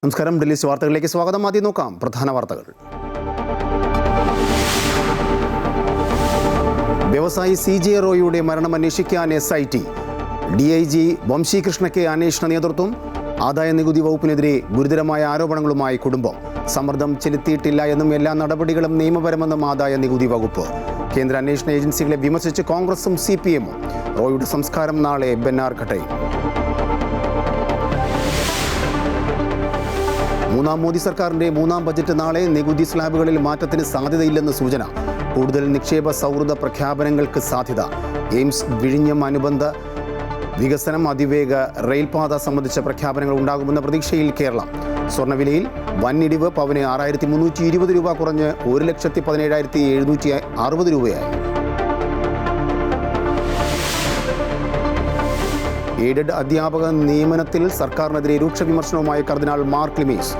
നമസ്കാരം. ഡൽഹി വാർത്തകളിലേക്ക് സ്വാഗതം. ആദ്യം നോക്കാം പ്രധാന വാർത്തകൾ. വ്യവസായി CJ റോയിയുടെ മരണം അന്വേഷിക്കാൻ SIT. DIG വംശീകൃഷ്ണയ്ക്ക് അന്വേഷണ നേതൃത്വം. ആദായ നികുതി വകുപ്പിനെതിരെ ഗുരുതരമായ ആരോപണങ്ങളുമായി കുടുംബം. സമ്മർദ്ദം ചെലുത്തിയിട്ടില്ല എന്നും എല്ലാ നടപടികളും നിയമപരമെന്നും ആദായ നികുതി വകുപ്പ്. കേന്ദ്ര അന്വേഷണ ഏജൻസികളെ വിമർശിച്ച് കോൺഗ്രസും CPM-ഉം. റോയിയുടെ സംസ്കാരം നാളെ ബെന്നാർഘട്ടയിൽ. മൂന്നാം മോദി സർക്കാരിന്റെ മൂന്നാം ബജറ്റ് നാളെ. നികുതി സ്ലാബുകളിൽ മാറ്റത്തിന് സാധ്യതയില്ലെന്ന് സൂചന. കൂടുതൽ നിക്ഷേപ സൗഹൃദ പ്രഖ്യാപനങ്ങൾക്ക് സാധ്യത. എയിംസ് വിഴിഞ്ഞം അനുബന്ധ വികസനം, അതിവേഗ റെയിൽപാത സംബന്ധിച്ച പ്രഖ്യാപനങ്ങൾ ഉണ്ടാകുമെന്ന പ്രതീക്ഷയിൽ കേരളം. സ്വർണ്ണവിലയിൽ വൻ ഇടിവ്. പവന് 6320 രൂപ കുറഞ്ഞ് 1,17,760 രൂപയായി. എയ്ഡഡ് അധ്യാപക നിയമനത്തിൽ സർക്കാരിനെതിരെ രൂക്ഷ വിമർശനവുമായി കർദിനാൾ മാർ ക്ലിമീസ്.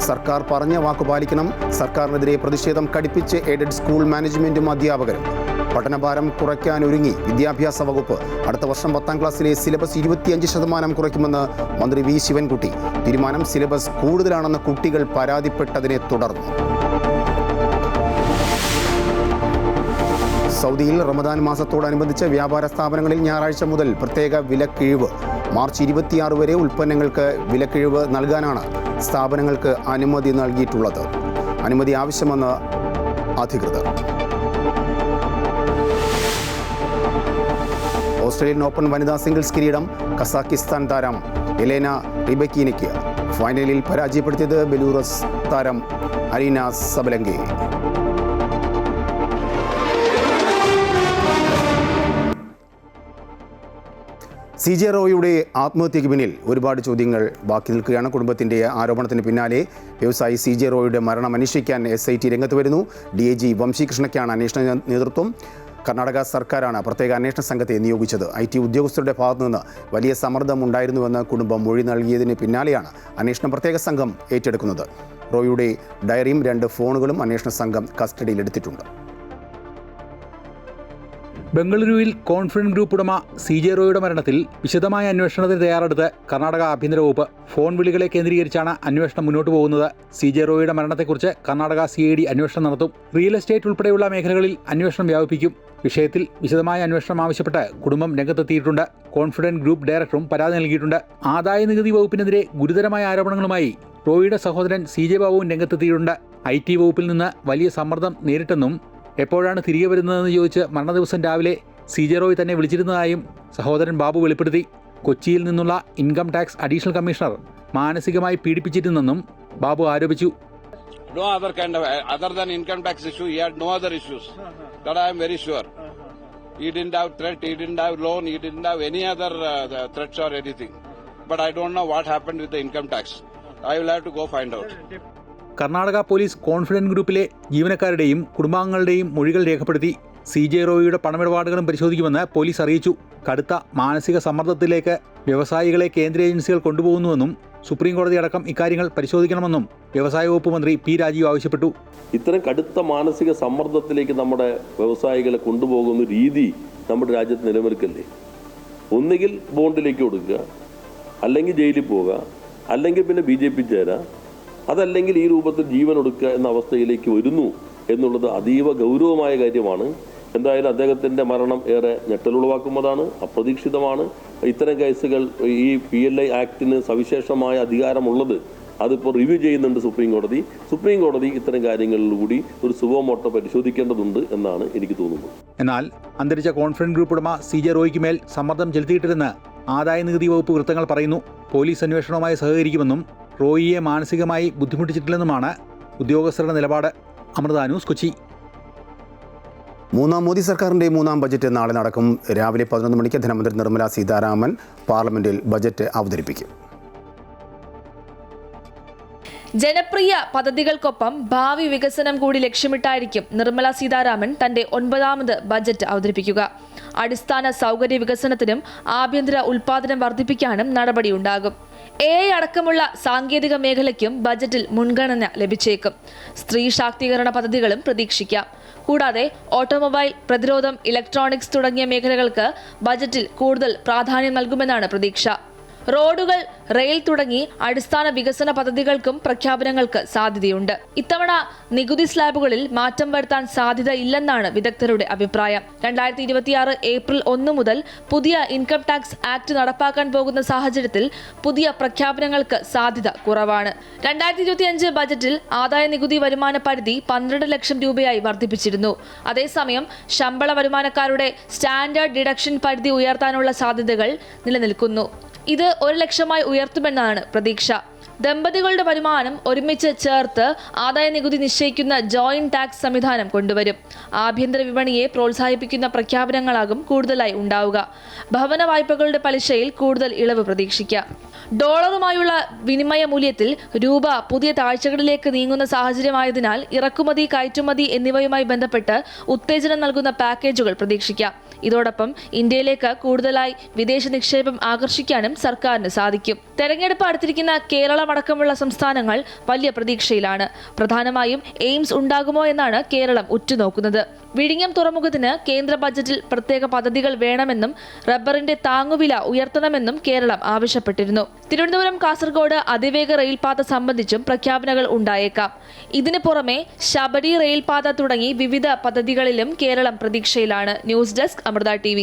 സർക്കാർ പറഞ്ഞ വാക്ക് പാലിക്കണം. സർക്കാരിനെതിരെ പ്രതിഷേധം കടുപ്പിച്ച് എയ്ഡഡ് സ്കൂൾ മാനേജ്മെന്റും അധ്യാപകരും. പഠനഭാരം കുറയ്ക്കാനൊരുങ്ങി വിദ്യാഭ്യാസ വകുപ്പ്. അടുത്ത വർഷം 10ാം ക്ലാസ്സിലെ സിലബസ് 25% കുറയ്ക്കുമെന്ന് മന്ത്രി V. ശിവൻകുട്ടി. തീരുമാനം സിലബസ് കൂടുതലാണെന്ന് കുട്ടികൾ പരാതിപ്പെട്ടതിനെ തുടർന്ന്. സൗദിയിൽ റമദാൻ മാസത്തോടനുബന്ധിച്ച് വ്യാപാര സ്ഥാപനങ്ങളിൽ ഞായറാഴ്ച മുതൽ പ്രത്യേക വിലക്കിഴിവ്. മാർച്ച് 26 വരെ ഉൽപ്പന്നങ്ങൾക്ക് വിലക്കിഴിവ് നൽകാനാണ് സ്ഥാപനങ്ങൾക്ക് അനുമതി നൽകിയിട്ടുള്ളത്. അനുമതി ആവശ്യമെന്ന് അധികൃതർ. ഓസ്ട്രേലിയൻ ഓപ്പൺ വനിതാ സിംഗിൾസ് കിരീടം കസാക്കിസ്ഥാൻ താരം എലേന റിബക്കീനയ്ക്ക്. ഫൈനലിൽ പരാജയപ്പെടുത്തിയത് ബെലൂറസ് താരം അരീന സബലങ്കയെ. CJ റോയിയുടെ ആത്മഹത്യയ്ക്ക് പിന്നിൽ ഒരുപാട് ചോദ്യങ്ങൾ ബാക്കി നിൽക്കുകയാണ്. കുടുംബത്തിൻ്റെ ആരോപണത്തിന് പിന്നാലെ വ്യവസായി CJ റോയിയുടെ മരണം അന്വേഷിക്കാൻ SIT രംഗത്ത് വരുന്നു. DIG വംശീകൃഷ്ണയ്ക്കാണ് അന്വേഷണ നേതൃത്വം. കർണാടക സർക്കാരാണ് പ്രത്യേക അന്വേഷണ സംഘത്തെ നിയോഗിച്ചത്. IT ഉദ്യോഗസ്ഥരുടെ ഭാഗത്തുനിന്ന് വലിയ സമ്മർദ്ദം ഉണ്ടായിരുന്നുവെന്ന് കുടുംബം മൊഴി നൽകിയതിന് പിന്നാലെയാണ് അന്വേഷണം പ്രത്യേക സംഘം ഏറ്റെടുക്കുന്നത്. റോയിയുടെ ഡയറിയും 2 ഫോണുകളും അന്വേഷണ സംഘം കസ്റ്റഡിയിലെടുത്തിട്ടുണ്ട്. ബംഗളൂരുവിൽ കോൺഫിഡൻസ് ഗ്രൂപ്പ് ഉടമ CJ റോയിയുടെ മരണത്തിൽ വിശദമായ അന്വേഷണത്തിന് തയ്യാറെടുത്ത് കർണാടക ആഭ്യന്തര വകുപ്പ്. ഫോൺ വിളികളെ കേന്ദ്രീകരിച്ചാണ് അന്വേഷണം മുന്നോട്ട് പോകുന്നത്. CJ റോയിയുടെ മരണത്തെക്കുറിച്ച് കർണാടക CID അന്വേഷണം നടത്തും. റിയൽ എസ്റ്റേറ്റ് ഉൾപ്പെടെയുള്ള മേഖലകളിൽ അന്വേഷണം വ്യാപിപ്പിക്കും. വിഷയത്തിൽ വിശദമായ അന്വേഷണം ആവശ്യപ്പെട്ട് കുടുംബം രംഗത്തെത്തിയിട്ടുണ്ട്. കോൺഫിഡൻസ് ഗ്രൂപ്പ് ഡയറക്ടറും പരാതി നൽകിയിട്ടുണ്ട്. ആദായ നികുതി വകുപ്പിനെതിരെ ഗുരുതരമായ ആരോപണങ്ങളുമായി റോയിയുടെ സഹോദരൻ CJ ബാബുവും രംഗത്തെത്തിയിട്ടുണ്ട്. IT വകുപ്പിൽ നിന്ന് വലിയ സമ്മർദ്ദം നേരിട്ടെന്നും എപ്പോഴാണ് തിരികെ വരുന്നതെന്ന് ചോദിച്ച് മരണദിവസം രാവിലെ CJ റോയ് തന്നെ വിളിച്ചിരുന്നതായും സഹോദരൻ ബാബു വെളിപ്പെടുത്തി. കൊച്ചിയിൽ നിന്നുള്ള ഇൻകം ടാക്സ് അഡീഷണൽ കമ്മീഷണർ മാനസികമായി പീഡിപ്പിച്ചിരുന്നെന്നും ബാബു ആരോപിച്ചു. No other kind of, other than income tax issue, he had no other issues. That I am very sure. He didn't have threat, he didn't have loan, he didn't have any other threats or anything. But I don't know what happened with the income tax. I will have to go find out. Karnataka police confidence ഗ്രൂപ്പിലെ ജീവനക്കാരുടെയും കുടുംബാംഗങ്ങളുടെയും മൊഴികൾ രേഖപ്പെടുത്തി. CJ റോയിയുടെ പണമിടപാടുകളും പരിശോധിക്കുമെന്ന് police അറിയിച്ചു. കടുത്ത മാനസിക സമ്മർദ്ദത്തിലേക്ക് വ്യവസായികളെ കേന്ദ്ര ഏജൻസികൾ കൊണ്ടുപോകുന്നുവെന്നും സുപ്രീം കോടതി അടക്കം ഇക്കാര്യങ്ങൾ പരിശോധിക്കണമെന്നും വ്യവസായ വകുപ്പ് മന്ത്രി P. രാജീവ് ആവശ്യപ്പെട്ടു. ഇത്തരം കടുത്ത മാനസിക സമ്മർദ്ദത്തിലേക്ക് നമ്മുടെ വ്യവസായികളെ കൊണ്ടുപോകുന്ന രീതി നമ്മുടെ രാജ്യത്ത് നിലനിൽക്കല്ലേ? ഒന്നുകിൽ ബോണ്ടിലേക്ക് കൊടുക്കുക, അല്ലെങ്കിൽ ജയിലിൽ പോവുക, അല്ലെങ്കിൽ പിന്നെ BJP ചേരാം, അതല്ലെങ്കിൽ ഈ രൂപത്തിൽ ജീവൻ ഒടുക്കുക എന്ന അവസ്ഥയിലേക്ക് വരുന്നു എന്നുള്ളത് അതീവ ഗൗരവമായ കാര്യമാണ്. എന്തായാലും അദ്ദേഹത്തിൻ്റെ മരണം ഏറെ ഞെട്ടലുളവാക്കുന്നതാണ്, അപ്രതീക്ഷിതമാണ്. ഇത്തരം കേസുകൾ ഈ PLI ആക്ടിന് സവിശേഷമായ അധികാരമുള്ളത് അതിപ്പോൾ റിവ്യൂ ചെയ്യുന്നുണ്ട് സുപ്രീം കോടതി ഇത്തരം കാര്യങ്ങളിലൂടി ഒരു സുവമോട്ടോ പരിശോധിക്കേണ്ടതുണ്ട് എന്നാണ് എനിക്ക് തോന്നുന്നത്. എന്നാൽ അന്തരിച്ച കോൺഫിഡൻസ് ഗ്രൂപ്പ് ഉടമ CJ റോയിക്ക് മേൽ സമ്മർദ്ദം ചെലുത്തിയിട്ടില്ലെന്ന് ആദായ നികുതി വകുപ്പ് വൃത്തങ്ങൾ പറയുന്നു. പോലീസ് അന്വേഷണവുമായി സഹകരിക്കുമെന്നും റോയിയെ മാനസികമായി ബുദ്ധിമുട്ടിച്ചിട്ടില്ലെന്നുമാണ് ഉദ്യോഗസ്ഥരുടെ നിലപാട്. അമൃത ന്യൂസ്, കൊച്ചി. മൂന്നാം മോദി സർക്കാരിൻ്റെ മൂന്നാം ബജറ്റ് നാളെ നടക്കും. രാവിലെ 11 മണിക്ക് ധനമന്ത്രി നിർമ്മല സീതാരാമൻ പാർലമെന്റിൽ ബജറ്റ് അവതരിപ്പിക്കും. ജനപ്രിയ പദ്ധതികൾക്കൊപ്പം ഭാവി വികസനം കൂടി ലക്ഷ്യമിട്ടായിരിക്കും നിർമ്മല സീതാരാമൻ തന്റെ 9ാമത് ബജറ്റ് അവതരിപ്പിക്കുക. അടിസ്ഥാന സൗകര്യ വികസനത്തിനും ആഭ്യന്തര ഉൽപാദനം വർദ്ധിപ്പിക്കാനും നടപടിയുണ്ടാകും. AI അടക്കമുള്ള സാങ്കേതിക മേഖലയ്ക്കും ബജറ്റിൽ മുൻഗണന ലഭിച്ചേക്കും. സ്ത്രീ ശാക്തീകരണ പദ്ധതികളും പ്രതീക്ഷിക്കാം. കൂടാതെ ഓട്ടോമൊബൈൽ, പ്രതിരോധം, ഇലക്ട്രോണിക്സ് തുടങ്ങിയ മേഖലകൾക്ക് ബജറ്റിൽ കൂടുതൽ പ്രാധാന്യം നൽകുമെന്നാണ് പ്രതീക്ഷ. റോഡുകൾ, റെയിൽ തുടങ്ങി അടിസ്ഥാന വികസന പദ്ധതികൾക്കും പ്രഖ്യാപനങ്ങൾക്ക് സാധ്യതയുണ്ട്. ഇത്തവണ നികുതി സ്ലാബുകളിൽ മാറ്റം വരുത്താൻ സാധ്യതയില്ലെന്നാണ് വിദഗ്ധരുടെ അഭിപ്രായം. 2026 ഏപ്രിൽ 1 മുതൽ പുതിയ ഇൻകം ടാക്സ് ആക്ട് നടപ്പാക്കാൻ പോകുന്ന സാഹചര്യത്തിൽ പുതിയ പ്രഖ്യാപനങ്ങൾക്ക് സാധ്യത കുറവാണ്. 2025 ബജറ്റിൽ ആദായ നികുതി വരുമാന പരിധി 12 ലക്ഷം രൂപയായി വർദ്ധിപ്പിച്ചിരുന്നു. അതേസമയം ശമ്പള വരുമാനക്കാരുടെ സ്റ്റാൻഡേർഡ് ഡിഡക്ഷൻ പരിധി ഉയർത്താനുള്ള സാധ്യതകൾ നിലനിൽക്കുന്നു. ഇത് 1 ലക്ഷമായി ഉയർത്തുമെന്നാണ് പ്രതീക്ഷ. ദമ്പതികളുടെ വരുമാനം ഒരുമിച്ച് ചേർത്ത് ആദായ നികുതി നിശ്ചയിക്കുന്ന ജോയിന്റ് ടാക്സ് സംവിധാനം കൊണ്ടുവരും. ആഭ്യന്തര വിപണിയെ പ്രോത്സാഹിപ്പിക്കുന്ന പ്രഖ്യാപനങ്ങളാകും കൂടുതലായി ഉണ്ടാവുക. ഭവന വായ്പകളുടെ പലിശയിൽ കൂടുതൽ ഇളവ് പ്രതീക്ഷിക്കാം. ഡോളറുമായുള്ള വിനിമയ മൂല്യത്തിൽ രൂപ പുതിയ താഴ്ചകളിലേക്ക് നീങ്ങുന്ന സാഹചര്യമായതിനാൽ ഇറക്കുമതി, കയറ്റുമതി എന്നിവയുമായി ബന്ധപ്പെട്ട് ഉത്തേജനം നൽകുന്ന പാക്കേജുകൾ പ്രതീക്ഷിക്കാം. ഇതോടൊപ്പം ഇന്ത്യയിലേക്ക് കൂടുതലായി വിദേശ നിക്ഷേപം ആകർഷിക്കാനും സർക്കാരിന് സാധിക്കും. തെരഞ്ഞെടുപ്പ് അടുത്തിരിക്കുന്ന കേരളമടക്കമുള്ള സംസ്ഥാനങ്ങൾ വലിയ പ്രതീക്ഷയിലാണ്. പ്രധാനമായും എയിംസ് ഉണ്ടാകുമോ എന്നാണ് കേരളം ഉറ്റുനോക്കുന്നത്. വിഴിഞ്ഞം തുറമുഖത്തിന് കേന്ദ്ര ബജറ്റിൽ പ്രത്യേക പദ്ധതികൾ വേണമെന്നും റബ്ബറിന്റെ താങ്ങുവില ഉയർത്തണമെന്നും കേരളം ആവശ്യപ്പെട്ടിരുന്നു. തിരുവനന്തപുരം, കാസർഗോഡ് അതിവേഗ റെയിൽപാത സംബന്ധിച്ചും പ്രഖ്യാപനങ്ങൾ ഉണ്ടായേക്കാം. ഇതിനു പുറമെ ശബരി റെയിൽപാത തുടങ്ങി വിവിധ പദ്ധതികളിലും കേരളം പ്രതീക്ഷയിലാണ്. News desk, Amrita TV.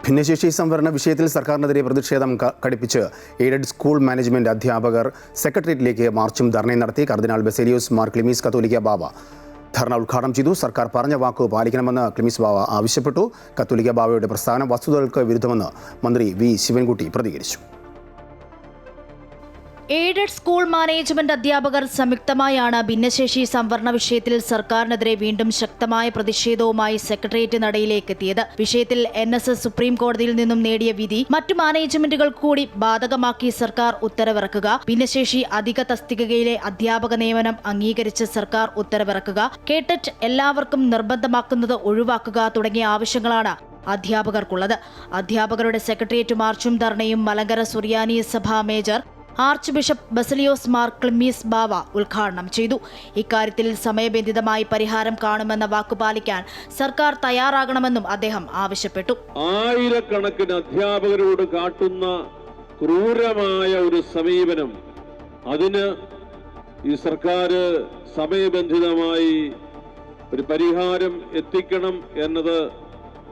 ഭിന്നശേഷി സംവരണ വിഷയത്തിൽ സർക്കാരിനെതിരെ പ്രതിഷേധം കടുപ്പിച്ച് എയ്ഡഡ് സ്കൂൾ മാനേജ്മെന്റ് അധ്യാപകർ സെക്രട്ടേറിയറ്റിലേക്ക് മാർച്ചും ധർണയും നടത്തി. കർദിനാൾ ബസേലിയോസ് മാർ ക്ലിമീസ് കത്തോലിക്ക ബാവ ധർണ ഉദ്ഘാടനം ചെയ്തു. സർക്കാർ പറഞ്ഞ വാക്ക് പാലിക്കണമെന്ന് ക്ലിമീസ് ബാവ ആവശ്യപ്പെട്ടു. കത്തോലിക്ക ബാവയുടെ പ്രസ്താവന വസ്തുതകൾക്ക് വിരുദ്ധമെന്ന് മന്ത്രി വി ശിവൻകുട്ടി പ്രതികരിച്ചു. എയ്ഡഡ് സ്കൂൾ മാനേജ്മെന്റ് അധ്യാപകർ സംയുക്തമായാണ് ഭിന്നശേഷി സംവരണ വിഷയത്തിൽ സർക്കാരിനെതിരെ വീണ്ടും ശക്തമായ പ്രതിഷേധവുമായി സെക്രട്ടേറിയറ്റ് നടയിലേക്ക് എത്തിയത്. വിഷയത്തിൽ NSS സുപ്രീം കോടതിയിൽ നിന്നും നേടിയ വിധി മറ്റു മാനേജ്മെന്റുകൾക്ക് കൂടി ബാധകമാക്കി സർക്കാർ ഉത്തരവിറക്കുക, ഭിന്നശേഷി അധിക തസ്തികയിലെ അധ്യാപക നിയമനം അംഗീകരിച്ച് സർക്കാർ ഉത്തരവിറക്കുക, കേട്ടറ്റ് എല്ലാവർക്കും നിർബന്ധമാക്കുന്നത് ഒഴിവാക്കുക തുടങ്ങിയ ആവശ്യങ്ങളാണ് അധ്യാപകർക്കുള്ളത്. അധ്യാപകരുടെ സെക്രട്ടേറിയറ്റ് മാർച്ചും ധർണയും Malankara Suriyani Sabha major archbishop Baselios Mar Cleemis Bava ഉദ്ഘാടനം ചെയ്തു. ഇക്കാര്യത്തിൽ സമയബന്ധിതമായി പരിഹാരം കാണുമെന്ന വാക്കുപാലിക്കാൻ സർക്കാർ തയ്യാറാകണമെന്നും അദ്ദേഹം ആവശ്യപ്പെട്ടു. ആയിരക്കണക്കിന് അധ്യാപകരോട് കാട്ടുന്ന ക്രൂരമായ ഒരു സമീപനം, അതിന് ഈ സർക്കാർ സമയബന്ധിതമായി ഒരു പരിഹാരം എത്തിക്കണം എന്നത്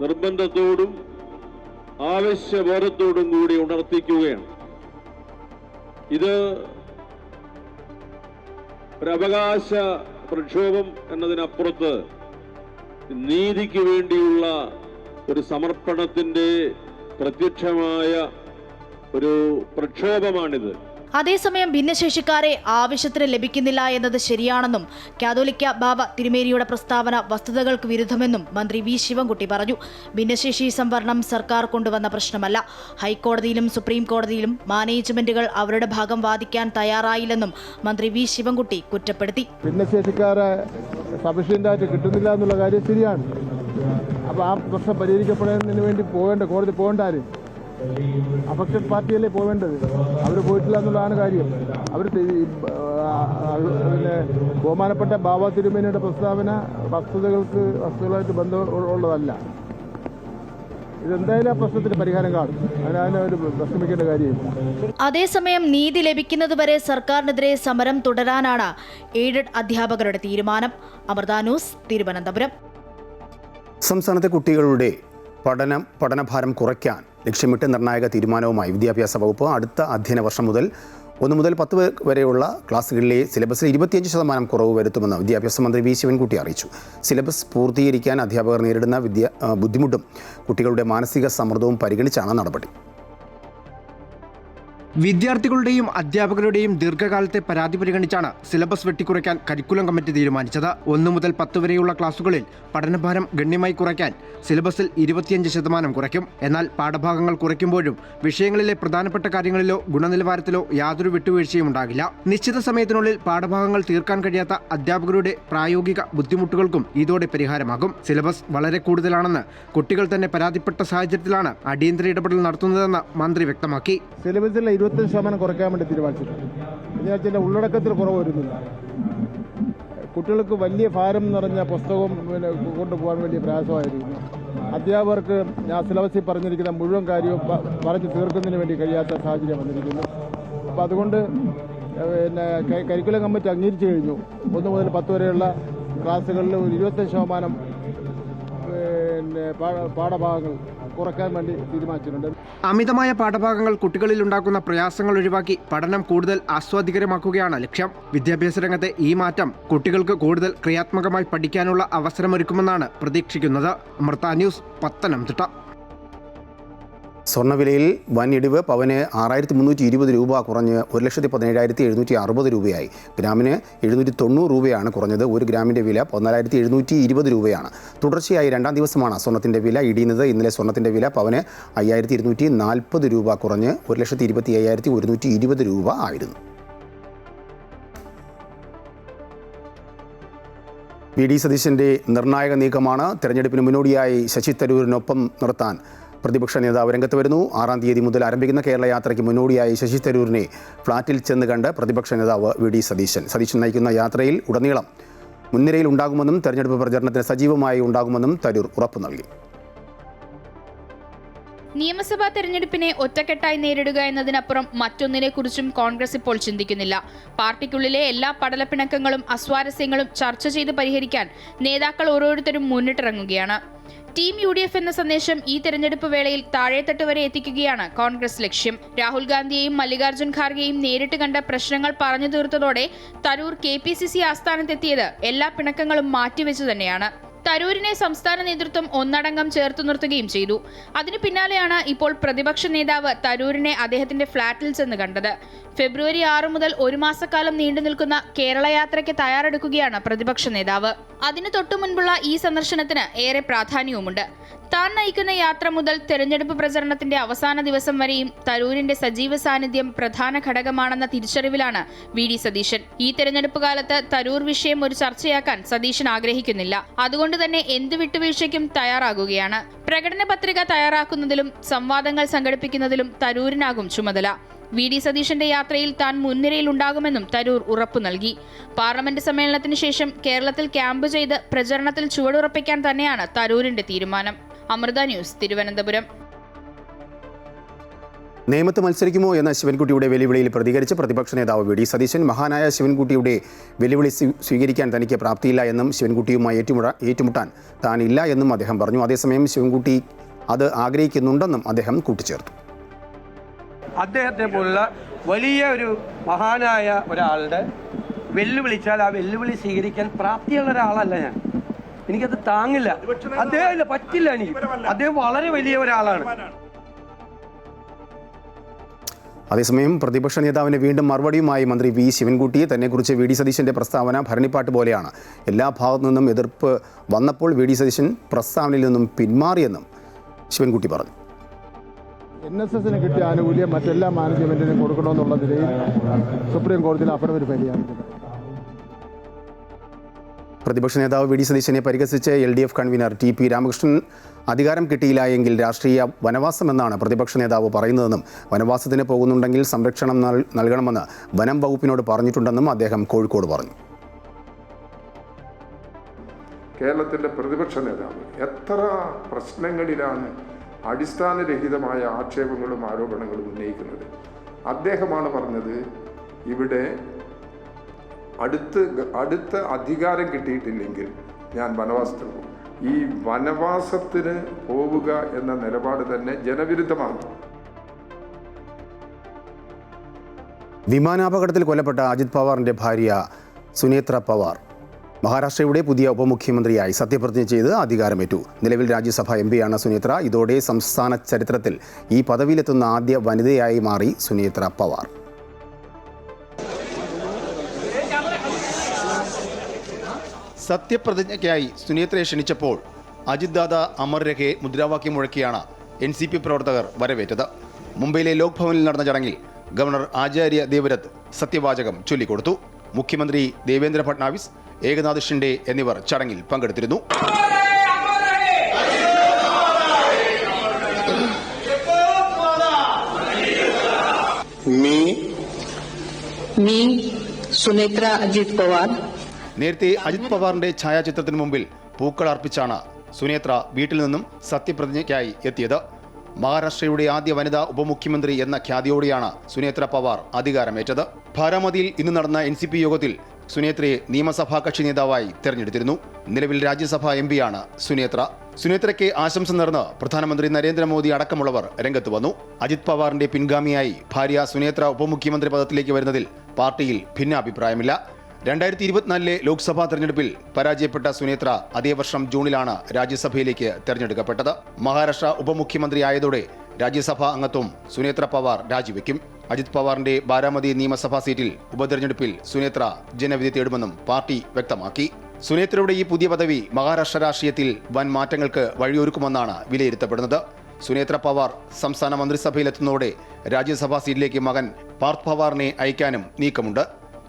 നിർബന്ധത്തോടും ആവശ്യബോധത്തോടും കൂടി ഉണർത്തിക്കുകയാണ്. ഇത് ഒരവകാശ പ്രക്ഷോഭം എന്നതിനപ്പുറത്ത് നീതിക്ക് വേണ്ടിയുള്ള ഒരു സമർപ്പണത്തിന്റെ പ്രത്യക്ഷമായ ഒരു പ്രക്ഷോഭമാണിത്. അതേസമയം ഭിന്നശേഷിക്കാരെ ആവശ്യത്തിന് ലഭിക്കുന്നില്ല എന്നത് ശരിയാണെന്നും കാതോലിക്ക ബാവ തിരുമേനിയുടെ പ്രസ്താവന വസ്തുതകൾക്ക് വിരുദ്ധമെന്നും മന്ത്രി വി ശിവൻകുട്ടി പറഞ്ഞു. ഭിന്നശേഷി സംവരണം സർക്കാർ കൊണ്ടുവന്ന പ്രശ്നമല്ല. ഹൈക്കോടതിയിലും സുപ്രീം കോടതിയിലും മാനേജ്മെന്റുകൾ അവരുടെ ഭാഗം വാദിക്കാൻ തയ്യാറായില്ലെന്നും മന്ത്രി വി ശിവൻകുട്ടി കുറ്റപ്പെടുത്തി. ഭിന്നശേഷിക്കാരെ സഫീഷ്യൻ്റായിട്ട് കിട്ടുന്നില്ല എന്നുള്ള കാര്യം ശരിയാണ്. അപ്പോൾ ആ പ്രശ്നം പരിഹരിക്കപ്പെടുന്നതിന് വേണ്ടി കോടതി പോകേണ്ട ആര്? അഫക്റ്റഡ് പാർട്ടിയല്ലേ പോവേണ്ടത്. അവർ പോയിട്ടില്ല എന്നുള്ളതാണ് കാര്യം. അവർ പിന്നെ ബഹുമാനപ്പെട്ട ബാബ തിരുമേനിയുടെ പ്രസ്താവന വസ്തുതകളായിട്ട് ബന്ധമുള്ളതല്ല. ഇതെന്തായാലും ആ പ്രശ്നത്തിന് പരിഹാരം കാണും. അതിനൊരു വിഷമിക്കേണ്ട കാര്യമില്ല. അതേസമയം നീതി ലഭിക്കുന്നതുവരെ സർക്കാരിനെതിരെ സമരം തുടരാനാണ് എയ്ഡഡ് അധ്യാപകരുടെ തീരുമാനം. അമൃത ന്യൂസ്, തിരുവനന്തപുരം. സംസ്ഥാനത്തെ കുട്ടികളുടെ പഠനഭാരം കുറയ്ക്കാൻ ലക്ഷ്യമിട്ട് നിർണായക തീരുമാനവുമായി വിദ്യാഭ്യാസ വകുപ്പ് അടുത്ത അധ്യയന വർഷം മുതൽ 1 മുതൽ 10 വരെയുള്ള ക്ലാസ്സുകളിലെ സിലബസിൽ 25% കുറവ് വരുത്തുമെന്ന് വിദ്യാഭ്യാസ മന്ത്രി വി ശിവൻകുട്ടി അറിയിച്ചു. സിലബസ് പൂർത്തീകരിക്കാൻ അധ്യാപകർ നേരിടുന്ന ബുദ്ധിമുട്ടും കുട്ടികളുടെ മാനസിക സമ്മർദ്ദവും പരിഗണിച്ചാണ് നടപടി. വിദ്യാർത്ഥികളുടെയും അധ്യാപകരുടെയും ദീർഘകാലത്തെ പരാതി പരിഗണിച്ചാണ് സിലബസ് വെട്ടിക്കുറയ്ക്കാൻ കരിക്കുലം കമ്മിറ്റി തീരുമാനിച്ചത്. 1 മുതൽ 10 വരെയുള്ള ക്ലാസുകളിൽ പഠനഭാരം ഗണ്യമായി കുറയ്ക്കാൻ സിലബസിൽ 25% കുറയ്ക്കും. എന്നാൽ പാഠഭാഗങ്ങൾ കുറയ്ക്കുമ്പോഴും വിഷയങ്ങളിലെ പ്രധാനപ്പെട്ട കാര്യങ്ങളിലോ ഗുണനിലവാരത്തിലോ യാതൊരു വിട്ടുവീഴ്ചയും ഉണ്ടാകില്ല. നിശ്ചിത സമയത്തിനുള്ളിൽ പാഠഭാഗങ്ങൾ തീർക്കാൻ കഴിയാത്ത അധ്യാപകരുടെ പ്രായോഗിക ബുദ്ധിമുട്ടുകൾക്കും ഇതോടെ പരിഹാരമാകും. സിലബസ് വളരെ കൂടുതലാണെന്ന് കുട്ടികൾ തന്നെ പരാതിപ്പെട്ട സാഹചര്യത്തിലാണ് അടിയന്തര ഇടപെടൽ നടത്തുന്നതെന്ന് മന്ത്രി വ്യക്തമാക്കി. സിലബസിലെ 25% കുറയ്ക്കാൻ വേണ്ടി തീരുമാനിച്ചിട്ടുണ്ട്. എന്നുവെച്ചാൽ ഉള്ളടക്കത്തിൽ കുറവ് വരുന്നില്ല. കുട്ടികൾക്ക് വലിയ ഭാരം നിറഞ്ഞ പുസ്തകം കൊണ്ടുപോകാൻ വലിയ പ്രയാസമായിരിക്കുന്നു. അധ്യാപകർക്ക് ഞാൻ സിലബസിൽ പറഞ്ഞിരിക്കുന്ന മുഴുവൻ കാര്യവും പറഞ്ഞു തീർക്കുന്നതിന് വേണ്ടി കഴിയാത്ത സാഹചര്യം വന്നിരിക്കുന്നു. അപ്പോൾ അതുകൊണ്ട് കരിക്കുലം കമ്മിറ്റി അംഗീകരിച്ചു കഴിഞ്ഞു. 1 മുതൽ 10 വരെയുള്ള ക്ലാസ്സുകളിൽ ഒരു 25% പാഠഭാഗങ്ങൾ കുറയ്ക്കാൻ വേണ്ടി തീരുമാനിച്ചിട്ടുണ്ട്. അമിതമായ പാഠഭാഗങ്ങൾ കുട്ടികളിൽ ഉണ്ടാക്കുന്ന പ്രയാസങ്ങൾ ഒഴിവാക്കി പഠനം കൂടുതൽ ആസ്വാദികരമാക്കുകയാണ് ലക്ഷ്യം. വിദ്യാഭ്യാസ രംഗത്തെ ഈ മാറ്റം കുട്ടികൾക്ക് കൂടുതൽ ക്രിയാത്മകമായി പഠിക്കാനുള്ള അവസരമൊരുക്കുമെന്നാണ് പ്രതീക്ഷിക്കുന്നത്. അമൃത ന്യൂസ്, പത്തനംതിട്ട. സ്വർണ്ണവിലയിൽ വൻ ഇടിവ്. പവന് 6320 രൂപ കുറഞ്ഞ് 1,17,760 രൂപയായി. ഗ്രാമിന് 790 രൂപയാണ് കുറഞ്ഞത്. 1 ഗ്രാമിൻ്റെ വില 14,720 രൂപയാണ്. തുടർച്ചയായി 2ാം ദിവസമാണ് സ്വർണ്ണത്തിൻ്റെ വില ഇടിയുന്നത്. ഇന്നലെ സ്വർണ്ണത്തിൻ്റെ വില പവന് 5,240 രൂപ കുറഞ്ഞ് 1,25,120 രൂപ ആയിരുന്നു. വി ഡി സതീശൻ്റെ നിർണായക നീക്കമാണ്. തെരഞ്ഞെടുപ്പിന് മുന്നോടിയായി ശശി തരൂരിനൊപ്പം നിർത്താൻ പ്രതിപക്ഷ നേതാവ് രംഗത്ത് വരുന്നു. 6-ാം തീയതി മുതൽ ആരംഭിക്കുന്ന കേരള യാത്രയ്ക്ക് മുന്നോടിയായി ശശി തരൂരിനെ ഫ്ളാറ്റിൽ ചെന്ന് കണ്ട് പ്രതിപക്ഷ നേതാവ് വി ഡി സതീശൻ നയിക്കുന്ന യാത്രയിൽ ഉടനീളം മുൻനിരയിൽ ഉണ്ടാകുമെന്നും തെരഞ്ഞെടുപ്പ് പ്രചരണത്തിന് സജീവമായി ഉണ്ടാകുമെന്നും തരൂർ ഉറപ്പു നൽകി. നിയമസഭാ തെരഞ്ഞെടുപ്പിനെ ഒറ്റക്കെട്ടായി നേരിടുക എന്നതിനപ്പുറം മറ്റൊന്നിനെക്കുറിച്ചും കോൺഗ്രസ് ഇപ്പോൾ ചിന്തിക്കുന്നില്ല. പാർട്ടിക്കുള്ളിലെ എല്ലാ പടലപ്പിണക്കങ്ങളും അസ്വാരസ്യങ്ങളും ചർച്ച ചെയ്ത് പരിഹരിക്കാൻ നേതാക്കൾ ഓരോരുത്തരും മുന്നിട്ടിറങ്ങുകയാണ്. ടീം UDF എന്ന സന്ദേശം ഈ തെരഞ്ഞെടുപ്പ് വേളയിൽ താഴെത്തട്ട് വരെ എത്തിക്കുകയാണ് കോൺഗ്രസ് ലക്ഷ്യം. രാഹുൽ ഗാന്ധിയെയും മല്ലികാർജ്ജുൻ ഖാർഗെയും നേരിട്ട് കണ്ട പ്രശ്നങ്ങൾ പറഞ്ഞു തീർത്തതോടെ തരൂർ KPCC ആസ്ഥാനത്തെത്തിയത് എല്ലാ പിണക്കങ്ങളും മാറ്റിവെച്ചു തന്നെയാണ്. തരൂരിനെ സംസ്ഥാന നേതൃത്വം ഒന്നടങ്കം ചേർത്തു നിർത്തുകയും ചെയ്തു. അതിനു പിന്നാലെയാണ് ഇപ്പോൾ പ്രതിപക്ഷ നേതാവ് തരൂരിനെ അദ്ദേഹത്തിന്റെ ഫ്ളാറ്റിൽ ചെന്ന് കണ്ടത്. ഫെബ്രുവരി 6 മുതൽ 1 മാസക്കാലം നീണ്ടു നിൽക്കുന്ന കേരള യാത്രയ്ക്ക് തയ്യാറെടുക്കുകയാണ് പ്രതിപക്ഷ നേതാവ്. അതിനു തൊട്ടു മുൻപുള്ള ഈ സന്ദർശനത്തിന് ഏറെ പ്രാധാന്യവുമുണ്ട്. താൻ നയിക്കുന്ന യാത്ര മുതൽ തെരഞ്ഞെടുപ്പ് പ്രചരണത്തിന്റെ അവസാന ദിവസം വരെയും തരൂരിന്റെ സജീവ സാന്നിധ്യം പ്രധാന ഘടകമാണെന്ന തിരിച്ചറിവിലാണ് വി ഡി സതീശൻ. ഈ തെരഞ്ഞെടുപ്പ് കാലത്ത് തരൂർ വിഷയം ഒരു ചർച്ചയാക്കാൻ സതീശൻ ആഗ്രഹിക്കുന്നില്ല. അതുകൊണ്ട് തന്നെ എന്ത് വിട്ടുവീഴ്ചയ്ക്കും തയ്യാറാകുകയാണ്. പ്രകടന പത്രിക തയ്യാറാക്കുന്നതിലും സംവാദങ്ങൾ സംഘടിപ്പിക്കുന്നതിലും തരൂരിനാകും ചുമതല. വി ഡി സതീശന്റെ യാത്രയിൽ താൻ മുൻനിരയിൽ ഉണ്ടാകുമെന്നും തരൂർ ഉറപ്പു നൽകി. പാർലമെന്റ് സമ്മേളനത്തിന് ശേഷം കേരളത്തിൽ ക്യാമ്പ് ചെയ്ത് പ്രചരണത്തിൽ ചുവടുറപ്പിക്കാൻ തന്നെയാണ് തരൂരിന്റെ തീരുമാനം. അമൃത ന്യൂസ്, തിരുവനന്തപുരം. നേമത്ത് മത്സരിക്കുമോ എന്ന ശിവൻകുട്ടിയുടെ വെല്ലുവിളിയിൽ പ്രതികരിച്ച് പ്രതിപക്ഷ നേതാവ് വി ഡി സതീശൻ മഹാനായ ശിവൻകുട്ടിയുടെ വെല്ലുവിളി സ്വീകരിക്കാൻ തനിക്ക് പ്രാപ്തിയില്ല എന്നും ശിവൻകുട്ടിയുമായി ഏറ്റുമുട്ടാൻ താനില്ല എന്നും അദ്ദേഹം പറഞ്ഞു. അതേസമയം ശിവൻകുട്ടി അത് ആഗ്രഹിക്കുന്നുണ്ടെന്നും അദ്ദേഹം കൂട്ടിച്ചേർത്തു. അദ്ദേഹത്തെ പോലുള്ള വലിയ ഒരു മഹാനായ ഒരാളുടെ വെല്ലുവിളിച്ചാൽ ആ വെല്ലുവിളി സ്വീകരിക്കാൻ പ്രാപ്തിയുള്ള ഒരാളല്ല ഞാൻ. എനിക്കത് താങ്ങില്ല. അദ്ദേഹം പറ്റില്ല. എനിക്ക് അദ്ദേഹം വളരെ വലിയ ഒരാളാണ്. അതേസമയം പ്രതിപക്ഷ നേതാവിന് വീണ്ടും മറുപടിയുമായി മന്ത്രി വി ശിവൻകുട്ടി. തന്നെക്കുറിച്ച് വി ഡി സതീശൻ്റെ പ്രസ്താവന ഭരണിപ്പാട്ട് പോലെയാണ്. എല്ലാ ഭാഗത്തു നിന്നും എതിർപ്പ് വന്നപ്പോൾ വി ഡി സതീശൻ പ്രസ്താവനയിൽ നിന്നും പിന്മാറിയെന്നും ശിവൻകുട്ടി പറഞ്ഞു. NSSന് കിട്ടിയ ആനുകൂല്യം മറ്റെല്ലാ മാനേജ്മെന്റിനും കൊടുക്കണമെന്നുള്ള നിലയിൽ സുപ്രീം കോടതിയിൽ അഫിഡവിറ്റ് ഫയൽ ചെയ്യാറുണ്ട്. പ്രതിപക്ഷ നേതാവ് വി ഡി സതീശനെ പരിഹസിച്ച് LDF കൺവീനർ TP രാമകൃഷ്ണൻ അധികാരം കിട്ടിയില്ല എങ്കിൽ രാഷ്ട്രീയ വനവാസമെന്നാണ് പ്രതിപക്ഷ നേതാവ് പറയുന്നതെന്നും വനവാസത്തിന് പോകുന്നുണ്ടെങ്കിൽ സംരക്ഷണം നൽകണമെന്ന് വനം വകുപ്പിനോട് പറഞ്ഞിട്ടുണ്ടെന്നും അദ്ദേഹം കോഴിക്കോട് പറഞ്ഞു. കേരളത്തിൻ്റെ പ്രതിപക്ഷ നേതാവ് എത്ര പ്രശ്നങ്ങളിലാണ് അടിസ്ഥാനരഹിതമായ ആക്ഷേപങ്ങളും ആരോപണങ്ങളും ഉന്നയിക്കുന്നത്. അദ്ദേഹമാണ് പറഞ്ഞത് ഇവിടെ അടുത്ത അധികാരം കിട്ടിയിട്ടില്ലെങ്കിൽ ഞാൻ വനവാസത്തിന് പോകും. ഈ വനവാസത്തിന് പോവുക എന്ന നിലപാട് തന്നെ ജനവിരുദ്ധമാണ്. വിമാനാപകടത്തിൽ കൊല്ലപ്പെട്ട അജിത് പവാറിൻ്റെ ഭാര്യ സുനേത്ര പവാർ മഹാരാഷ്ട്രയുടെ പുതിയ ഉപമുഖ്യമന്ത്രിയായി സത്യപ്രതിജ്ഞ ചെയ്ത് അധികാരമേറ്റു. നിലവിൽ രാജ്യസഭ MP സുനേത്ര. ഇതോടെ സംസ്ഥാന ചരിത്രത്തിൽ ഈ പദവിയിലെത്തുന്ന ആദ്യ വനിതയായി മാറി സുനേത്ര പവാർ. സത്യപ്രതിജ്ഞയ്ക്കായി സുനേത്രയെ ക്ഷണിച്ചപ്പോൾ അജിത് ദാദ അമർ രഹേ മുദ്രാവാക്യം മുഴക്കിയാണ് NCP പ്രവർത്തകർ വരവേറ്റത്. മുംബൈയിലെ ലോക് ഭവനിൽ നടന്ന ചടങ്ങിൽ ഗവർണർ ആചാര്യ ദേവ്രത് സത്യവാചകം ചൊല്ലിക്കൊടുത്തു. മുഖ്യമന്ത്രി ദേവേന്ദ്ര ഫട്നാവിസ്, ഏകനാഥ് ഷിൻഡെ എന്നിവർ ചടങ്ങിൽ പങ്കെടുത്തിരുന്നു. मी सुनेत्रा अजित पवार നേരത്തെ അജിത് പവാറിന്റെ ഛായാചിത്രത്തിന് മുമ്പിൽ പൂക്കൾ അർപ്പിച്ചാണ് സുനേത്ര വീട്ടിൽ നിന്നും സത്യപ്രതിജ്ഞയ്ക്കായി എത്തിയത്. മഹാരാഷ്ട്രയുടെ ആദ്യ വനിതാ ഉപമുഖ്യമന്ത്രി എന്ന ഖ്യാതിയോടെയാണ് സുനേത്ര പവാർ അധികാരമേറ്റത്. ബാരാമതിയിൽ ഇന്ന് നടന്ന NCP യോഗത്തിൽ സുനേത്രയെ നിയമസഭാ കക്ഷി നേതാവായി തെരഞ്ഞെടുത്തിരുന്നു. നിലവിൽ രാജ്യസഭാ MP-യാണ് സുനേത്ര. സുനേത്രയ്ക്ക് ആശംസ നേർന്ന് പ്രധാനമന്ത്രി നരേന്ദ്രമോദി അടക്കമുള്ളവർ രംഗത്ത് വന്നു. അജിത് പവാറിന്റെ പിൻഗാമിയായി ഭാര്യ സുനേത്ര ഉപമുഖ്യമന്ത്രി പദത്തിലേക്ക് വരുന്നതിൽ പാർട്ടിയിൽ ഭിന്നാഭിപ്രായമില്ല. 2024 ലോക്സഭാ തെരഞ്ഞെടുപ്പിൽ പരാജയപ്പെട്ട സുനേത്ര അതേ വർഷം ജൂണിലാണ് രാജ്യസഭയിലേക്ക് തെരഞ്ഞെടുക്കപ്പെട്ടത്. മഹാരാഷ്ട്ര ഉപമുഖ്യമന്ത്രി ആയതോടെ രാജ്യസഭാ അംഗത്വം സുനേത്ര പവാർ രാജിവെക്കും. അജിത് പവാറിന്റെ ബാരാമതി നിയമസഭാ സീറ്റിൽ ഉപതെരഞ്ഞെടുപ്പിൽ സുനേത്ര ജനവിധി തേടുമെന്നും പാർട്ടി വ്യക്തമാക്കി. സുനേത്രയുടെ ഈ പുതിയ പദവി മഹാരാഷ്ട്ര രാഷ്ട്രീയത്തിൽ വൻ മാറ്റങ്ങൾക്ക് വഴിയൊരുക്കുമെന്നാണ് വിലയിരുത്തപ്പെടുന്നത്. സുനേത്ര പവാർ സംസ്ഥാന മന്ത്രിസഭയിലെത്തുന്നതോടെ രാജ്യസഭാ സീറ്റിലേക്ക് മകൻ പാർത്ഥ് പവാറിനെ അയക്കാനും നീക്കമുണ്ട്.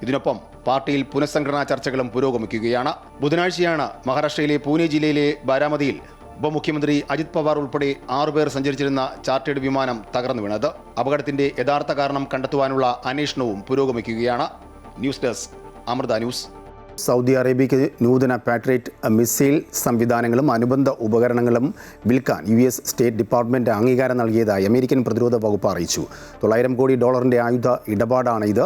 ഇതിനൊപ്പം പാർട്ടിയിൽ പുനഃസംഘടനാ ചർച്ചകളും പുരോഗമിക്കുകയാണ്. ബുധനാഴ്ചയാണ് മഹാരാഷ്ട്രയിലെ പൂനെ ജില്ലയിലെ ബാരാമതിയിൽ ഉപമുഖ്യമന്ത്രി അജിത് പവാർ ഉൾപ്പെടെ 6 പേർ സഞ്ചരിച്ചിരുന്ന ചാർട്ടേഡ് വിമാനം തകർന്നു വീണത്. അപകടത്തിന്റെ യഥാർത്ഥ കാരണം കണ്ടെത്തുവാനുള്ള അന്വേഷണവും പുരോഗമിക്കുകയാണ്. News desk Amrita news. Saudi അറേബ്യയ്ക്ക് നൂതന പാട്രിയറ്റ് മിസൈൽ സംവിധാനങ്ങളും അനുബന്ധ ഉപകരണങ്ങളും വിൽക്കാൻ US സ്റ്റേറ്റ് ഡിപ്പാർട്ട്മെന്റ് അംഗീകാരം നൽകിയതായി അമേരിക്കൻ പ്രതിരോധ വകുപ്പ് അറിയിച്ചു. $900 കോടി ആയുധ ഇടപാടാണ് ഇത്.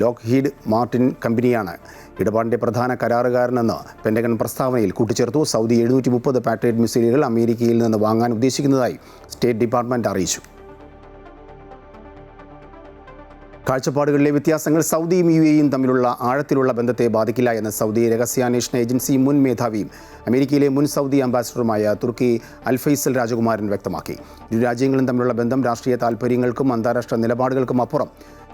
ലോക്ഹീഡ് മാർട്ടിൻ കമ്പനിയാണ് ഇടപാടിന്റെ പ്രധാന കരാറുകാരനെന്ന് പെന്റഗൺ പ്രസ്താവനയിൽ കൂട്ടിച്ചേർത്തു. സൗദി 730 പാട്രിയറ്റ് മിസൈലുകൾ അമേരിക്കയിൽ നിന്ന് വാങ്ങാൻ ഉദ്ദേശിക്കുന്നതായി സ്റ്റേറ്റ് ഡിപ്പാർട്ട്മെന്റ് അറിയിച്ചു. കാഴ്ചപ്പാടുകളിലെ വ്യത്യാസങ്ങൾ സൗദിയും UAEയും തമ്മിലുള്ള ആഴത്തിലുള്ള ബന്ധത്തെ ബാധിക്കില്ല എന്ന് സൗദി രഹസ്യാന്വേഷണ ഏജൻസി മുൻ മേധാവിയും അമേരിക്കയിലെ മുൻ സൗദി അംബാസിഡറുമായ തുർക്കി അൽ ഫൈസൽ രാജകുമാരൻ വ്യക്തമാക്കി. ഇരു രാജ്യങ്ങളും തമ്മിലുള്ള ബന്ധം രാഷ്ട്രീയ താൽപ്പര്യങ്ങൾക്കും അന്താരാഷ്ട്ര നിലപാടുകൾക്കും അപ്പുറം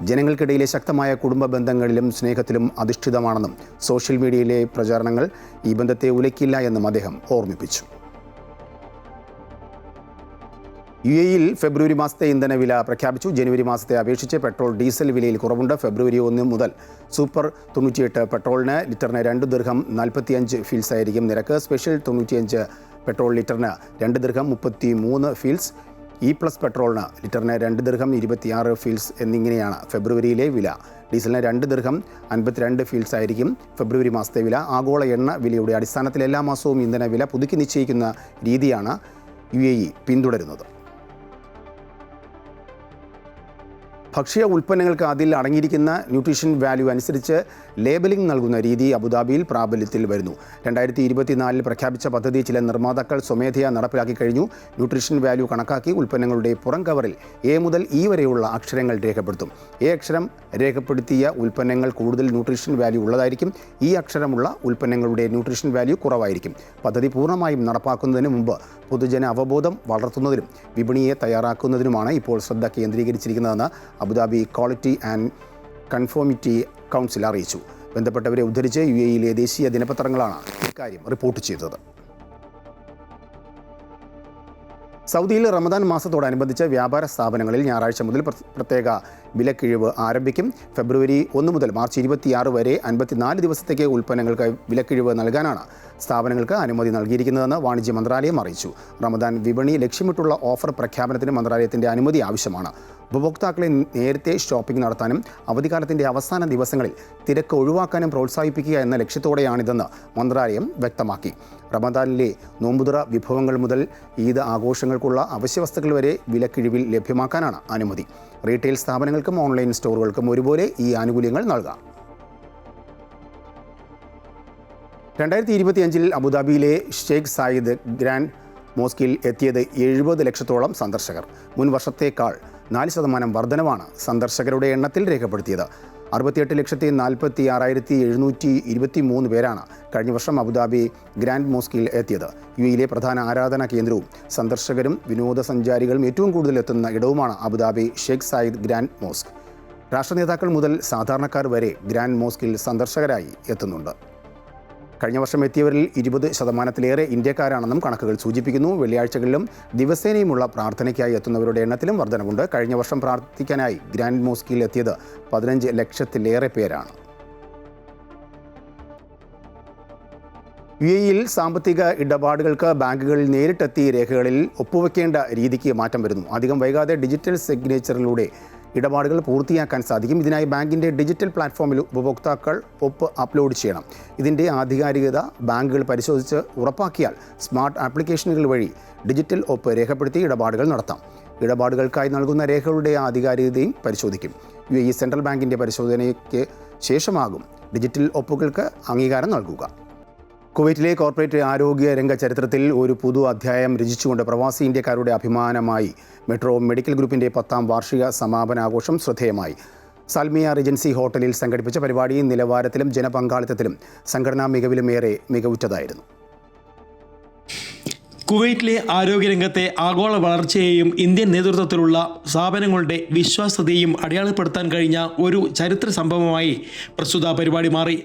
ജനങ്ങൾക്കിടയിലെ ശക്തമായ കുടുംബ ബന്ധങ്ങളിലും സ്നേഹത്തിലും അധിഷ്ഠിതമാണെന്നും സോഷ്യൽ മീഡിയയിലെ പ്രചാരണങ്ങൾ ഈ ബന്ധത്തെ ഉലയ്ക്കില്ല എന്നും അദ്ദേഹം ഓർമ്മിപ്പിച്ചു. UAEയിൽ ഫെബ്രുവരി മാസത്തെ ഇന്ധനവില പ്രഖ്യാപിച്ചു. ജനുവരി മാസത്തെ അപേക്ഷിച്ച് പെട്രോൾ ഡീസൽ വിലയിൽ കുറവുണ്ട്. ഫെബ്രുവരി 1 മുതൽ സൂപ്പർ 98 പെട്രോളിന് ലിറ്ററിന് 2 ദിർഹം 45 ഫീൽസ് ആയിരിക്കും നിരക്ക്. സ്പെഷ്യൽ 95 പെട്രോൾ ലിറ്ററിന് 2 ദിർഹം 33 ഫീൽസ്. E+ പെട്രോളിന് ലിറ്ററിന് 2 ദിർഹം 26 ഫീൽസ് എന്നിങ്ങനെയാണ് ഫെബ്രുവരിയിലെ വില. ഡീസലിന് 2 ദിർഹം 52 ഫീൽസ് ആയിരിക്കും ഫെബ്രുവരി മാസത്തെ വില. ആഗോള എണ്ണ വിലയുടെ അടിസ്ഥാനത്തിൽ എല്ലാ മാസവും ഇന്ധന വില പുതുക്കി നിശ്ചയിക്കുന്ന രീതിയാണ് UAE പിന്തുടരുന്നത്. ഭക്ഷ്യ ഉൽപ്പന്നങ്ങൾക്ക് അതിൽ അടങ്ങിയിരിക്കുന്ന ന്യൂട്രീഷൻ വാല്യൂ അനുസരിച്ച് ലേബലിംഗ് നൽകുന്ന രീതി അബുദാബിയിൽ പ്രാബല്യത്തിൽ വരുന്നു. 2024 പ്രഖ്യാപിച്ച പദ്ധതി ചില നിർമ്മാതാക്കൾ സ്വമേധയാ നടപ്പിലാക്കി കഴിഞ്ഞു. ന്യൂട്രീഷൻ വാല്യൂ കണക്കാക്കി ഉൽപ്പന്നങ്ങളുടെ പുറം കവറിൽ A മുതൽ E വരെയുള്ള അക്ഷരങ്ങൾ രേഖപ്പെടുത്തും. A അക്ഷരം രേഖപ്പെടുത്തിയ ഉൽപ്പന്നങ്ങൾ കൂടുതൽ ന്യൂട്രീഷൻ വാല്യൂ ഉള്ളതായിരിക്കും. E അക്ഷരമുള്ള ഉൽപ്പന്നങ്ങളുടെ ന്യൂട്രീഷൻ വാല്യൂ കുറവായിരിക്കും. പദ്ധതി പൂർണ്ണമായും നടപ്പാക്കുന്നതിന് മുമ്പ് പൊതുജന അവബോധം വളർത്തുന്നതിനും വിപണിയെ തയ്യാറാക്കുന്നതിനുമാണ് ഇപ്പോൾ ശ്രദ്ധ കേന്ദ്രീകരിച്ചിരിക്കുന്നതെന്ന് Abu Dhabi quality and conformity council അറിയിച്ചു. ബന്ധപ്പെട്ടവരെ ഉദ്ധരിച്ച് UAEയിലെ ദേശീയ ദിനപത്രങ്ങളാണ് ഇക്കാര്യം റിപ്പോർട്ട് ചെയ്തത്. സൗദിയിൽ റമദാൻ മാസത്തോടനുബന്ധിച്ച് വ്യാപാര സ്ഥാപനങ്ങളിൽ ഞായറാഴ്ച മുതൽ പ്രത്യേക വിലക്കിഴിവ് ആരംഭിക്കും. ഫെബ്രുവരി 1 മുതൽ മാർച്ച് 26 വരെ 54 ദിവസത്തേക്ക് ഉൽപ്പന്നങ്ങൾക്ക് വിലക്കിഴിവ് നൽകാനാണ് സ്ഥാപനങ്ങൾക്ക് അനുമതി നൽകിയിരിക്കുന്നതെന്ന് വാണിജ്യ മന്ത്രാലയം അറിയിച്ചു. റമദാൻ വിപണി ലക്ഷ്യമിട്ടുള്ള ഓഫർ പ്രഖ്യാപനത്തിന് മന്ത്രാലയത്തിൻ്റെ അനുമതി ആവശ്യമാണ്. ഉപഭോക്താക്കളെ നേരത്തെ ഷോപ്പിംഗ് നടത്താനും അവധിക്കാലത്തിൻ്റെ അവസാന ദിവസങ്ങളിൽ തിരക്ക് ഒഴിവാക്കാനും പ്രോത്സാഹിപ്പിക്കുക എന്ന ലക്ഷ്യത്തോടെയാണിതെന്ന് മന്ത്രാലയം വ്യക്തമാക്കി. റമദാനിലെ നോമ്പുതുറ വിഭവങ്ങൾ മുതൽ ഈദ് ആഘോഷങ്ങൾക്കുള്ള അവശ്യവസ്തുക്കൾ വരെ വിലക്കിഴിവിൽ ലഭ്യമാക്കാനാണ് അനുമതി. റീറ്റെയിൽ സ്ഥാപനങ്ങൾക്കും ഓൺലൈൻ സ്റ്റോറുകൾക്കും ഒരുപോലെ ഈ ആനുകൂല്യങ്ങൾ നൽകാം. 2025 അബുദാബിയിലെ ഷെയ്ഖ് സായിദ് ഗ്രാൻഡ് മോസ്കിൽ എത്തിയത് 70 ലക്ഷത്തോളം സന്ദർശകർ. മുൻ വർഷത്തേക്കാൾ 4% വർധനവാണ് സന്ദർശകരുടെ എണ്ണത്തിൽ രേഖപ്പെടുത്തിയത്. 68,46,723 പേരാണ് കഴിഞ്ഞ വർഷം അബുദാബി ഗ്രാൻഡ് മോസ്കിൽ എത്തിയത്. UAEയിലെ പ്രധാന ആരാധനാ കേന്ദ്രവും സന്ദർശകരും വിനോദസഞ്ചാരികളും ഏറ്റവും കൂടുതൽ എത്തുന്ന ഇടവുമാണ് Abu Dhabi Sheikh Zayed Grand Mosque. രാഷ്ട്ര നേതാക്കൾ മുതൽ സാധാരണക്കാർ വരെ ഗ്രാൻഡ് മോസ്കിൽ സന്ദർശകരായി എത്തുന്നുണ്ട്. കഴിഞ്ഞ വർഷം എത്തിയവരിൽ 20%-ലേറെ ഇന്ത്യക്കാരാണെന്നും കണക്കുകൾ സൂചിപ്പിക്കുന്നു. വെള്ളിയാഴ്ചകളിലും ദിവസേനയുമുള്ള പ്രാർത്ഥനയ്ക്കായി എത്തുന്നവരുടെ എണ്ണത്തിലും വർധനവുണ്ട്. കഴിഞ്ഞ വർഷം പ്രാർത്ഥിക്കാനായി ഗ്രാൻഡ് മോസ്കിൽ എത്തിയത് 15 ലക്ഷത്തിലേറെ പേരാണ്. UAEയിൽ സാമ്പത്തിക ഇടപാടുകൾക്ക് ബാങ്കുകളിൽ നേരിട്ടെത്തി രേഖകളിൽ ഒപ്പുവെക്കേണ്ട രീതിക്ക് മാറ്റം വരുന്നു. അധികം വൈകാതെ ഡിജിറ്റൽ സിഗ്നേച്ചറിലൂടെ ഇടപാടുകൾ പൂർത്തിയാക്കാൻ സാധിക്കും. ഇതിനായി ബാങ്കിൻ്റെ ഡിജിറ്റൽ പ്ലാറ്റ്ഫോമിൽ ഉപഭോക്താക്കൾ ഒപ്പ് അപ്ലോഡ് ചെയ്യണം. ഇതിൻ്റെ ആധികാരികത ബാങ്കുകൾ പരിശോധിച്ച് ഉറപ്പാക്കിയാൽ സ്മാർട്ട് ആപ്ലിക്കേഷനുകൾ വഴി ഡിജിറ്റൽ ഒപ്പ് രേഖപ്പെടുത്തി ഇടപാടുകൾ നടത്താം. ഇടപാടുകൾക്കായി നൽകുന്ന രേഖകളുടെ ആധികാരികതയും പരിശോധിക്കും. UAE സെൻട്രൽ ബാങ്കിൻ്റെ പരിശോധനയ്ക്ക് ശേഷമാകും ഡിജിറ്റൽ ഒപ്പുകൾക്ക് അംഗീകാരം നൽകുക. കുവൈറ്റിലെ കോർപ്പറേറ്റ് ആരോഗ്യ രംഗ ചരിത്രത്തിൽ ഒരു പുതു അധ്യായം രചിച്ചുകൊണ്ട് പ്രവാസി ഇന്ത്യക്കാരുടെ അഭിമാനമായി മെട്രോ മെഡിക്കൽ ഗ്രൂപ്പിൻ്റെ 10ാം വാർഷിക സമാപനാഘോഷം ശ്രദ്ധേയമായി. സാൽമിയ റെജൻസി ഹോട്ടലിൽ സംഘടിപ്പിച്ച പരിപാടി നിലവാരത്തിലും ജനപങ്കാളിത്തത്തിലും സംഘടനാ മികവിലും ഏറെ മികവുറ്റതായിരുന്നു. കുവൈറ്റിലെ ആരോഗ്യരംഗത്തെ ആഗോള വളർച്ചയെയും ഇന്ത്യൻ നേതൃത്വത്തിലുള്ള സ്ഥാപനങ്ങളുടെ വിശ്വാസ്യതയും അടയാളപ്പെടുത്താൻ കഴിഞ്ഞ ഒരു ചരിത്ര സംഭവമായി പ്രസ്തുത പരിപാടി മാറി.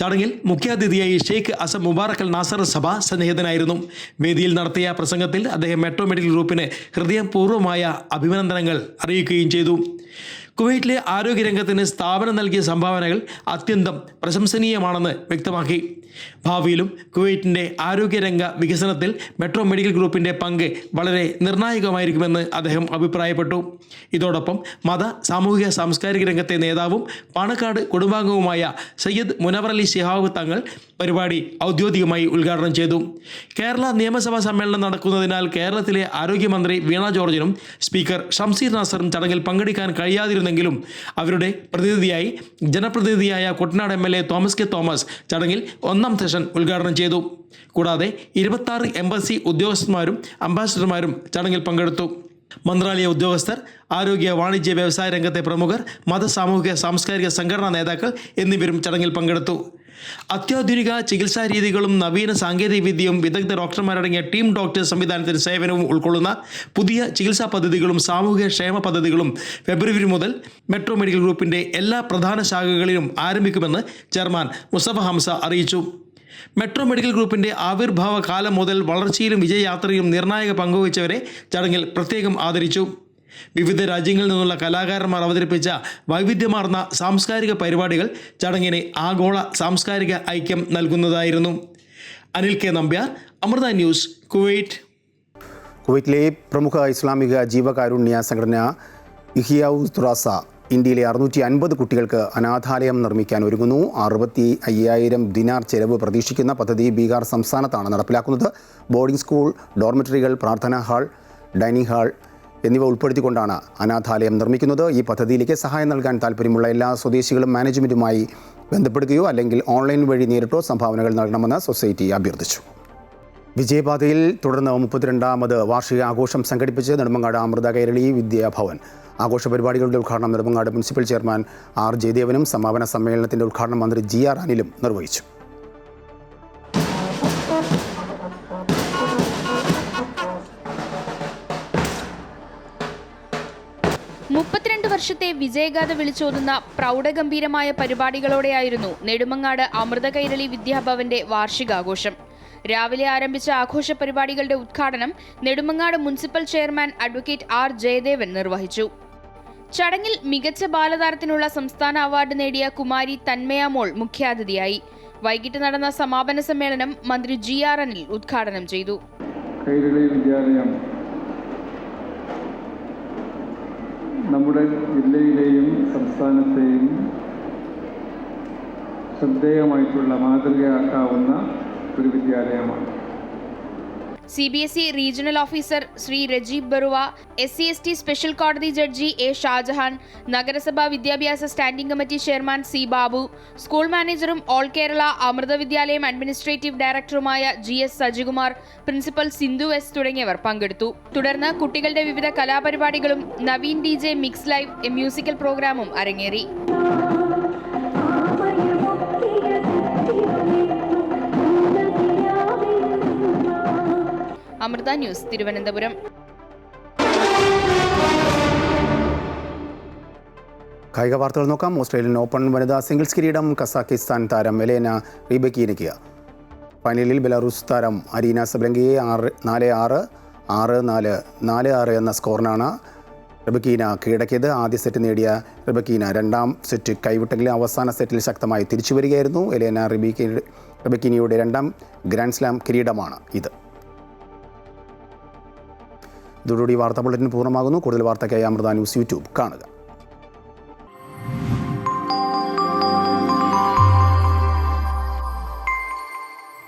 ചടങ്ങിൽ മുഖ്യാതിഥിയായി ഷെയ്ഖ് അസം മുബാറക് അൽ നാസർ സഭ സന്നിഹിതനായിരുന്നു. വേദിയിൽ നടത്തിയ പ്രസംഗത്തിൽ അദ്ദേഹം മെട്രോ മെഡിക്കൽ ഗ്രൂപ്പിന് ഹൃദയപൂർവ്വമായ അഭിനന്ദനങ്ങൾ അറിയിക്കുകയും ചെയ്തു. കുവൈറ്റിലെ ആരോഗ്യരംഗത്തിന് സ്ഥാപനം നൽകിയ സംഭാവനകൾ അത്യന്തം പ്രശംസനീയമാണെന്ന് വ്യക്തമാക്കി. ഭാവിയിലും കുവൈറ്റിൻ്റെ ആരോഗ്യരംഗ വികസനത്തിൽ മെട്രോ മെഡിക്കൽ ഗ്രൂപ്പിൻ്റെ പങ്ക് വളരെ നിർണായകമായിരിക്കുമെന്ന് അദ്ദേഹം അഭിപ്രായപ്പെട്ടു. ഇതോടൊപ്പം മത സാമൂഹിക സാംസ്കാരിക രംഗത്തെ നേതാവും പാണക്കാട് കുടുംബാംഗവുമായ സയ്യിദ് മുനവർ അലി ശിഹാബ് തങ്ങൾ പരിപാടി ഔദ്യോഗികമായി ഉദ്ഘാടനം ചെയ്തു. കേരള നിയമസഭാ സമ്മേളനം നടക്കുന്നതിനാൽ കേരളത്തിലെ ആരോഗ്യമന്ത്രി വീണ ജോർജിനും സ്പീക്കർ ഷംസീർ നാസറും ചടങ്ങിൽ പങ്കെടുക്കാൻ കഴിയാതിരുന്നെങ്കിലും അവരുടെ പ്രതിനിധിയായി ജനപ്രതിനിധിയായ കുട്ടനാട് MLA തോമസ് കെ തോമസ് ചടങ്ങിൽ 1ാം സെഷൻ ഉദ്ഘാടനം ചെയ്തു. കൂടാതെ 26 എംബസി ഉദ്യോഗസ്ഥന്മാരും അംബാസിഡർമാരും ചടങ്ങിൽ പങ്കെടുത്തു. മന്ത്രാലയ ഉദ്യോഗസ്ഥർ, ആരോഗ്യ വാണിജ്യ വ്യവസായ രംഗത്തെ പ്രമുഖർ, മത സാമൂഹിക സാംസ്കാരിക സംഘടനാ നേതാക്കൾ എന്നിവരും ചടങ്ങിൽ പങ്കെടുത്തു. അത്യാധുനിക ചികിത്സാ രീതികളും നവീന സാങ്കേതിക വിദ്യയും വിദഗ്ധ ഡോക്ടർമാരടങ്ങിയ ടീം ഡോക്ടേഴ്സ് സംവിധാനത്തിന് സേവനവും ഉൾക്കൊള്ളുന്ന പുതിയ ചികിത്സാ പദ്ധതികളും സാമൂഹിക ക്ഷേമ പദ്ധതികളും ഫെബ്രുവരി മുതൽ മെട്രോ മെഡിക്കൽ ഗ്രൂപ്പിൻ്റെ എല്ലാ പ്രധാന ശാഖകളിലും ആരംഭിക്കുമെന്ന് ചെയർമാൻ മുസ്തഫ ഹംസ അറിയിച്ചു. മെട്രോ മെഡിക്കൽ ഗ്രൂപ്പിൻ്റെ ആവിർഭാവ കാലം മുതൽ വളർച്ചയിലും വിജയയാത്രയിലും നിർണായക പങ്കുവച്ചവരെ ചടങ്ങിൽ പ്രത്യേകം ആദരിച്ചു. വിവിധ രാജ്യങ്ങളിൽ നിന്നുള്ള കലാകാരന്മാർ അവതരിപ്പിച്ച വൈവിധ്യമാർന്ന സാംസ്കാരിക പരിപാടികൾ ചടങ്ങിന് ആഗോള സാംസ്കാരിക ഐക്യം നൽകുന്നതായിരുന്നു. Anil K Nambiar, Amrita news, Kuwait. കുവൈറ്റിലെ പ്രമുഖ ഇസ്ലാമിക ജീവകാരുണ്യ സംഘടന ഇഹ്യാഉ തുറാസ ഇന്ത്യയിലെ 650 കുട്ടികൾക്ക് അനാഥാലയം നിർമ്മിക്കാൻ ഒരുങ്ങുന്നു. 65,000 ദിനാർ ചെലവ് പ്രതീക്ഷിക്കുന്ന പദ്ധതി ബീഹാർ സംസ്ഥാനത്താണ് നടപ്പിലാക്കുന്നത്. ബോർഡിംഗ് സ്കൂൾ, ഡോർമെറ്ററികൾ, പ്രാർത്ഥനാ ഹാൾ, ഡൈനിങ് ഹാൾ എന്നിവ ഉൾപ്പെടുത്തിക്കൊണ്ടാണ് അനാഥാലയം നിർമ്മിക്കുന്നത്. ഈ പദ്ധതിയിലേക്ക് സഹായം നൽകാൻ താല്പര്യമുള്ള എല്ലാ സ്വദേശികളും മാനേജ്മെൻറ്റുമായി ബന്ധപ്പെടുകയോ അല്ലെങ്കിൽ ഓൺലൈൻ വഴി നേരിട്ടോ സംഭാവനകൾ നൽകണമെന്ന് സൊസൈറ്റി അഭ്യർത്ഥിച്ചു. വിജയപാതയിൽ തുടർന്ന് 32ാമത് വാർഷിക ആഘോഷം സംഘടിപ്പിച്ച് നെടുമങ്ങാട് അമൃത കൈരളി വിദ്യാഭവൻ. ആഘോഷ പരിപാടികളുടെ ഉദ്ഘാടനം നെടുമങ്ങാട് മുനിസിപ്പൽ ചെയർമാൻ R. ജയദേവനും സമാപന സമ്മേളനത്തിൻ്റെ ഉദ്ഘാടനം മന്ത്രി GR അനിലും നിർവഹിച്ചു. വർഷത്തെ വിജയഗാഥ വിളിച്ചോതുന്ന പ്രൗഢഗംഭീരമായ പരിപാടികളോടെയായിരുന്നു നെടുമങ്ങാട് അമൃത കൈരളി വിദ്യാഭവന്റെ വാർഷികാഘോഷം. രാവിലെ ആരംഭിച്ച ആഘോഷ പരിപാടികളുടെ ഉദ്ഘാടനം Nedumangad municipal chairman advocate R. Jayadevan നിർവഹിച്ചു. ചടങ്ങിൽ മികച്ച ബാലതാരത്തിനുള്ള സംസ്ഥാന അവാർഡ് നേടിയ കുമാരി തന്മയ മോൾ മുഖ്യാതിഥിയായി. വൈകിട്ട് നടന്ന സമാപന സമ്മേളനം മന്ത്രി GR അനിൽ ഉദ്ഘാടനം ചെയ്തു. കൈരളി വിദ്യാലയം നമ്മുടെ ജില്ലയിലെയും സംസ്ഥാനത്തെയും ശ്രദ്ധേയമായിട്ടുള്ള മാതൃകയാക്കാവുന്ന ഒരു വിദ്യാലയമാണ്. CBSE regional officer Shri Rajib Barua, SC/ST special കോടതി ജഡ്ജി A. ഷാജഹാൻ, നഗരസഭാ വിദ്യാഭ്യാസ standing committee chairman C. Babu, school മാനേജറും ഓൾ കേരള അമൃത വിദ്യാലയം അഡ്മിനിസ്ട്രേറ്റീവ് ഡയറക്ടറുമായ GS Sajikumar, principal Sindhu S. തുടങ്ങിയവർ പങ്കെടുത്തു. തുടർന്ന് കുട്ടികളുടെ വിവിധ കലാപരിപാടികളും Naveen DJ mix live a musical പ്രോഗ്രാമും അരങ്ങേറി. അമൃത ന്യൂസ്, തിരുവനന്തപുരം. കായിക വാർത്തകൾ നോക്കാം. ഓസ്ട്രേലിയൻ ഓപ്പൺ വനിതാ സിംഗിൾസ് കിരീടം കസാക്കിസ്ഥാൻ താരം എലേന റീബക്കീനയ്ക്ക്. ഫൈനലിൽ ബെലാറൂസ് താരം അരീന സബ്ലങ്കയെ 4-6, 6-4, 4-6 എന്ന സ്കോറിനാണ് റെബക്കീന കീഴടക്കിയത്. ആദ്യ സെറ്റ് നേടിയ റെബക്കീന രണ്ടാം സെറ്റ് കൈവിട്ടെങ്കിലും അവസാന സെറ്റിൽ ശക്തമായി തിരിച്ചു വരികയായിരുന്നു. എലേന റെബക്കീനയുടെ രണ്ടാം ഗ്രാൻഡ് സ്ലാം കിരീടമാണ് ഇത്. ഇതോടുകൂടി വാർത്താ ബുള്ളറ്റിൻ പൂർണ്ണമാകുന്നു. കൂടുതൽ വാർത്തയ്ക്കായി അമൃത ന്യൂസ് യൂട്യൂബ് കാണുക.